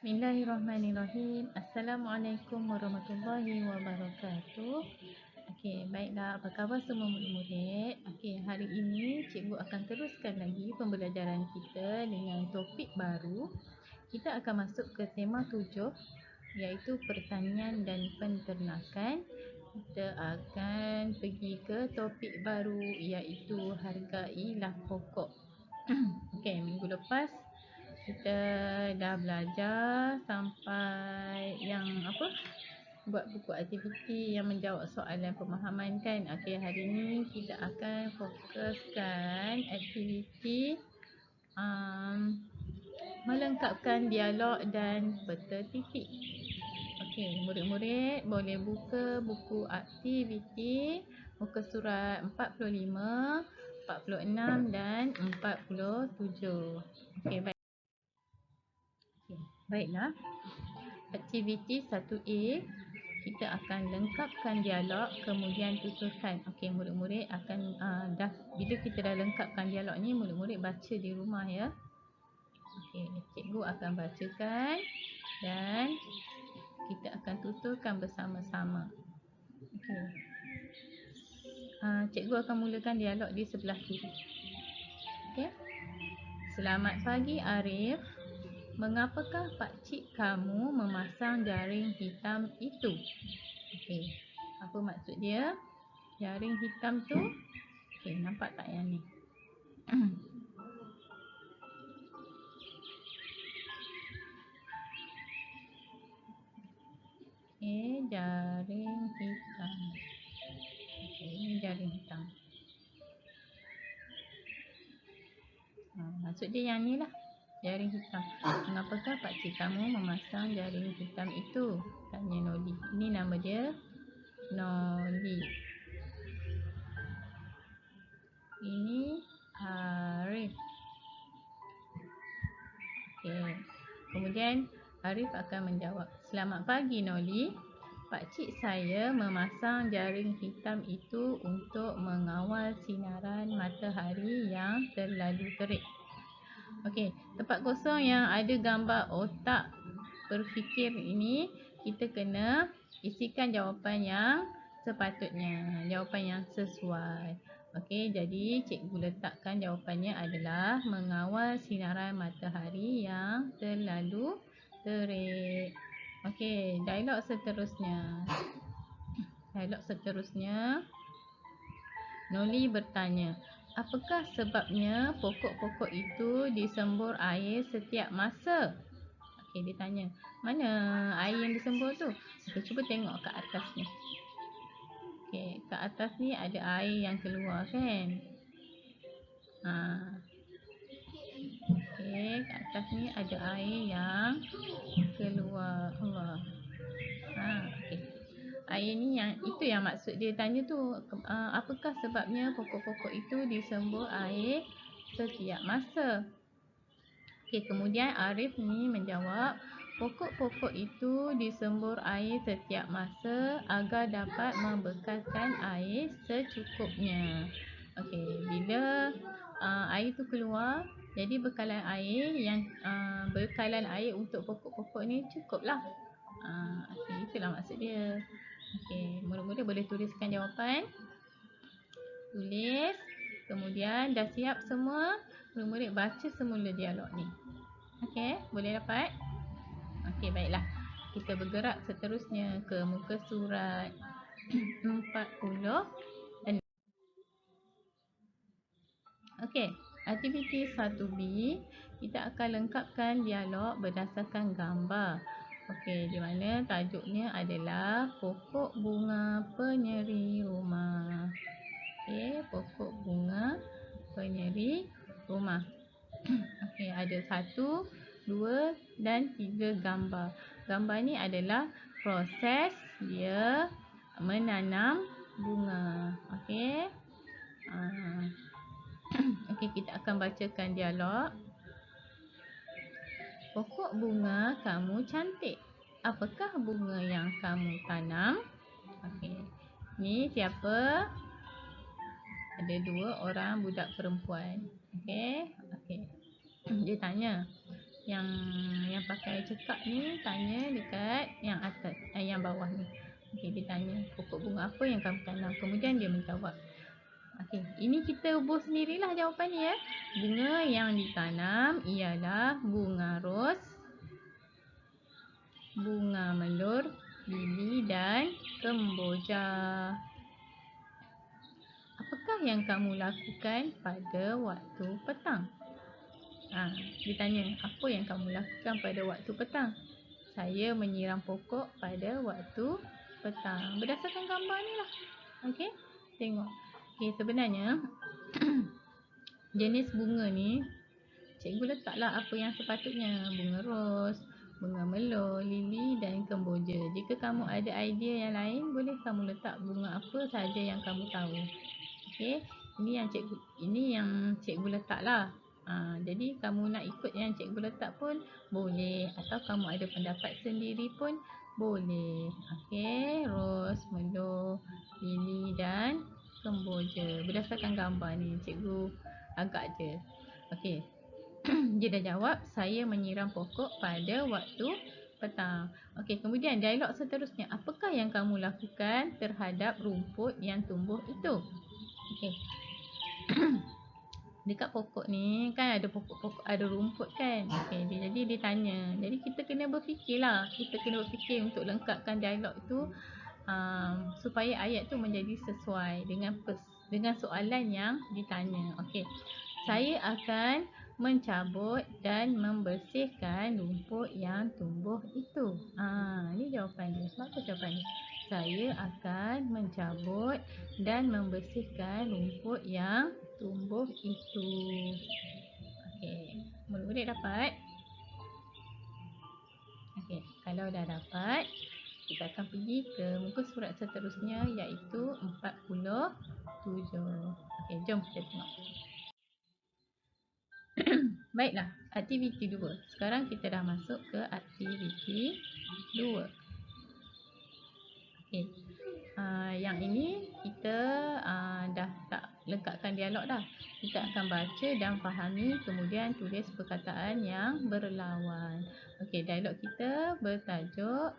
Bismillahirrahmanirrahim. Assalamualaikum warahmatullahi wabarakatuh. Okey, baiklah. Apa khabar semua murid-murid? Okey, hari ini cikgu akan teruskan lagi pembelajaran kita dengan topik baru. Kita akan masuk ke tema 7 iaitu pertanian dan penternakan. Kita akan pergi ke topik baru iaitu hargailah pokok. Okey, minggu lepas kita dah belajar sampai yang buat buku aktiviti yang menjawab soalan pemahaman kan. Okey, hari ni kita akan fokuskan aktiviti melengkapkan dialog dan peta titik. Okey, murid-murid boleh buka buku aktiviti muka surat 45, 46 dan 47. Okey, baik. Baiklah, aktiviti 1A, kita akan lengkapkan dialog kemudian tuturkan. Okey, murid-murid akan bila kita dah lengkapkan dialog ni, murid-murid baca di rumah ya. Okey, cikgu akan bacakan dan kita akan tuturkan bersama-sama. Okey. Cikgu akan mulakan dialog di sebelah kiri. Okey. Selamat pagi Arif. Mengapakah pakcik kamu memasang jaring hitam itu? Okey, apa maksud dia? Jaring hitam tu, okey, nampak tak yang ni? Okey, jaring hitam. Okey, ini jaring hitam. Maksud dia yang ni lah, jaring hitam. Mengapakah pakcik kamu memasang jaring hitam itu? Tanya Noli. Ini nama dia Noli. Ini Arif. Okey. Kemudian Arif akan menjawab. Selamat pagi Noli. Pakcik saya memasang jaring hitam itu untuk mengawal sinaran matahari yang terlalu terik. Okey, tempat kosong yang ada gambar otak berfikir ini, kita kena isikan jawapan yang sepatutnya, jawapan yang sesuai. Okey, jadi cikgu letakkan jawapannya adalah mengawal sinaran matahari yang terlalu terik. Okey, dialog seterusnya. Noli bertanya, apakah sebabnya pokok-pokok itu disembur air setiap masa? Okey, dia tanya, mana air yang disembur tu? Okey, cuba tengok kat atas ni. Okey, kat atas ni ada air yang keluar kan? Okey, kat atas ni ada air yang keluar. Allah. Okey. Air ni itu yang maksud dia tanya tu. Apakah sebabnya pokok-pokok itu disembur air setiap masa? Okey, kemudian Arif ni menjawab, pokok-pokok itu disembur air setiap masa agar dapat membekalkan air secukupnya. Okey, bila air tu keluar, jadi bekalan air untuk pokok-pokok ni cukuplah. Okey, itulah maksud dia. Okey, murid-murid boleh tuliskan jawapan. Tulis. Kemudian dah siap semua, murid-murid baca semula dialog ni. Okey, boleh dapat? Okey, baiklah. Kita bergerak seterusnya ke muka surat 40. Okey, aktiviti 1B, kita akan lengkapkan dialog berdasarkan gambar. Okey, di mana tajuknya adalah pokok bunga penyeri rumah. Okey, pokok bunga penyeri rumah. Okey, ada 1, 2 dan 3 gambar. Gambar ni adalah proses dia menanam bunga. Okey. Okey, kita akan bacakan dialog. Pokok bunga kamu cantik. Apakah bunga yang kamu tanam? Okey. Ni siapa? Ada 2 orang budak perempuan. Okey. Dia tanya, yang pakai cekak ni tanya dekat yang atas, yang bawah ni. Okey, dia tanya pokok bunga apa yang kamu tanam. Kemudian dia menjawab. Okey, ini kita ubur sendirilah jawapan ni ya. Bunga yang ditanam ialah bunga ros, bunga melur, lili dan kemboja. Apakah yang kamu lakukan pada waktu petang? Dia tanya, apa yang kamu lakukan pada waktu petang? Saya menyiram pokok pada waktu petang. Berdasarkan gambar ni lah. Okey, tengok. Okey, sebenarnya jenis bunga ni cikgu letaklah apa yang sepatutnya. Bunga ros, bunga melur, lili dan kemboja. Jika kamu ada idea yang lain, boleh kamu letak bunga apa sahaja yang kamu tahu. Okey, ini yang cikgu letaklah. Jadi kamu nak ikut yang cikgu letak pun boleh, atau kamu ada pendapat sendiri pun boleh. Okey, ros, melur, lili dan kemboja. Berdasarkan gambar ni, cikgu agak je. Okey. Dia dah jawab, saya menyiram pokok pada waktu petang. Okey, kemudian dialog seterusnya. Apakah yang kamu lakukan terhadap rumput yang tumbuh itu? Okey. Dekat pokok ni kan ada pokok-pokok, ada rumput kan. Okey, jadi dia tanya. Jadi kita kena berfikirlah. Kita kena berfikir untuk lengkapkan dialog tu supaya ayat tu menjadi sesuai dengan soalan yang ditanya. Okey. Saya akan mencabut dan membersihkan rumput yang tumbuh itu. Ni jawapan dia. Sebab apa jawapan dia? Saya akan mencabut dan membersihkan rumput yang tumbuh itu. Okey, murid-murid dapat? Okey, kalau dah dapat, kita akan pergi ke muka surat seterusnya iaitu 47. Okey, jom kita tengok. Baiklah, aktiviti 2. Sekarang kita dah masuk ke aktiviti 2. Okey. Yang ini kita dah tak lengkapkan dialog dah. Kita akan baca dan fahami, kemudian tulis perkataan yang berlawan. Okey, dialog kita bertajuk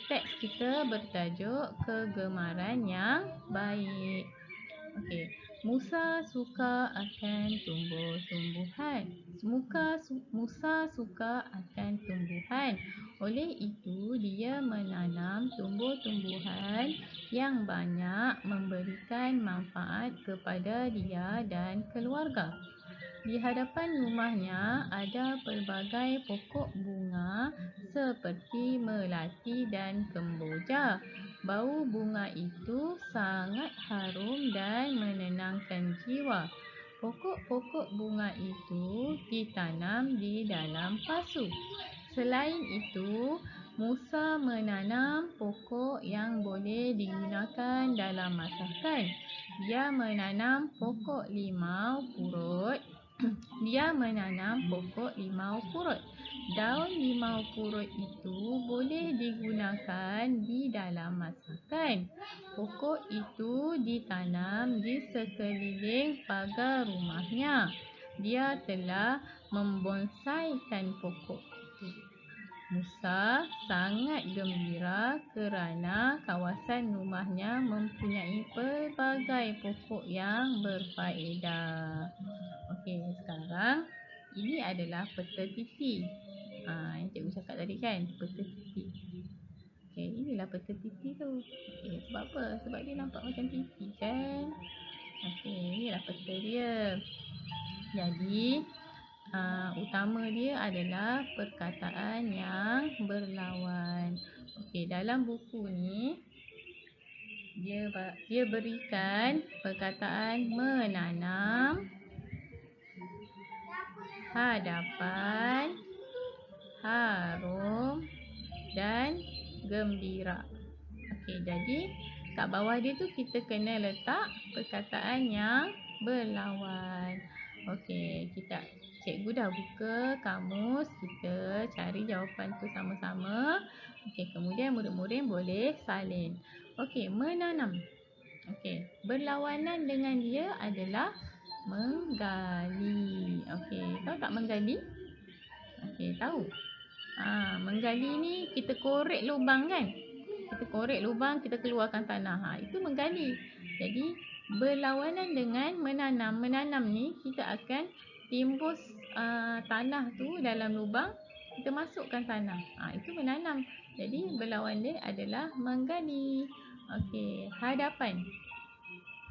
teks kita bertajuk kegemaran yang baik. Okey. Musa suka akan tumbuh-tumbuhan. Musa suka akan tumbuhan. Oleh itu, dia menanam tumbuh-tumbuhan yang banyak memberikan manfaat kepada dia dan keluarga. Di hadapan rumahnya ada pelbagai pokok bunga seperti melati dan kemboja. Bau bunga itu sangat harum dan menenangkan jiwa. Pokok-pokok bunga itu ditanam di dalam pasu. Selain itu, Musa menanam pokok yang boleh digunakan dalam masakan. Dia menanam pokok limau purut. Daun limau purut itu boleh digunakan di dalam masakan. Pokok itu ditanam di sekeliling pagar rumahnya. Dia telah membonsaikan pokok itu. Musa sangat gembira kerana kawasan rumahnya mempunyai pelbagai pokok yang berfaedah. Okey, sekarang ini adalah peta titi. Yang cikgu cakap tadi kan, peta titi. Okey, inilah peta titi tu. Okey, sebab apa? Sebab dia nampak macam titi kan? Okey, inilah peta dia. Jadi, utama dia adalah perkataan yang berlawan. Okey, dalam buku ni dia berikan perkataan menanam, hadapan, harum dan gembira. Okey, jadi kat bawah dia tu kita kena letak perkataan yang berlawan. Okey, cikgu dah buka kamus, kita cari jawapan tu sama-sama. Okey, kemudian murid-murid boleh salin. Okey, menanam. Okey, berlawanan dengan dia adalah menggali. Okey, tahu tak menggali? Okey, tahu? Menggali ni kita korek lubang kan? Kita korek lubang, kita keluarkan tanah. Itu menggali. Jadi berlawanan dengan menanam. Menanam ni kita akan timbus tanah tu dalam lubang, kita masukkan tanah. Itu menanam. Jadi berlawan dia adalah menggali. Okey, hadapan.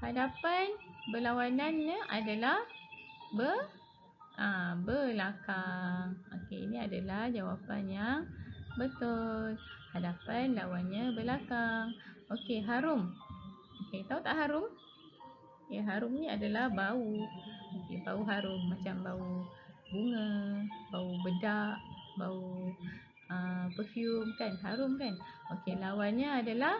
Hadapan berlawanannya adalah belakang. Okey, ini adalah jawapan yang betul. Hadapan lawannya belakang. Okey, harum. Okey, tahu tak harum? Okey, harum ni adalah bau. Okey, bau harum macam bau bunga, bau bedak, bau perfume kan, harum kan? Okey, lawannya adalah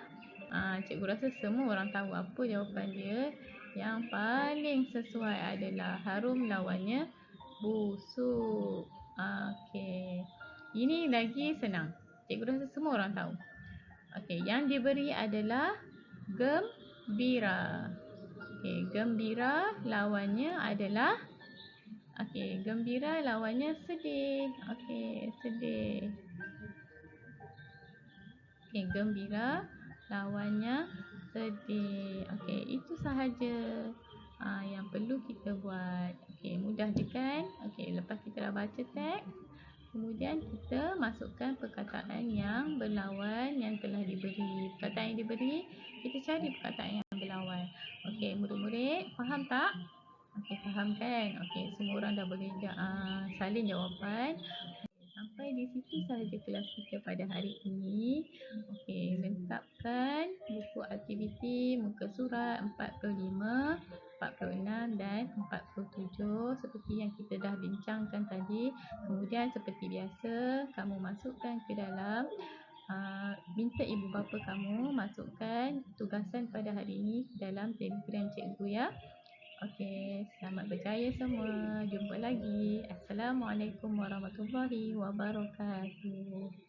cikgu rasa semua orang tahu apa jawapan dia. Yang paling sesuai adalah harum, lawannya busuk. Okey. Ini lagi senang. Cikgu rasa semua orang tahu. Okey, yang diberi adalah gembira. Okey, gembira lawannya adalah gembira lawannya sedih. Okey, sedih. Okey, gembira lawannya sedih. Okey, itu sahaja yang perlu kita buat. Okey, mudah je kan? Okey, lepas kita dah baca teks, kemudian kita masukkan perkataan yang berlawan yang telah diberi. Perkataan yang diberi, kita cari perkataan yang berlawan. Okey, murid-murid, faham tak? Okey, faham kan? Okey, semua orang dah boleh salin jawapan. Sampai di situ sahaja kelas kita pada hari ini. Okey, lengkapkan buku aktiviti muka surat 45, 46 dan 47 seperti yang kita dah bincangkan tadi. Kemudian seperti biasa, kamu masukkan ke dalam minta ibu bapa kamu masukkan tugasan pada hari ini dalam Telegram cikgu ya. Okey, selamat berjaya semua. Jumpa lagi. Assalamualaikum warahmatullahi wabarakatuh.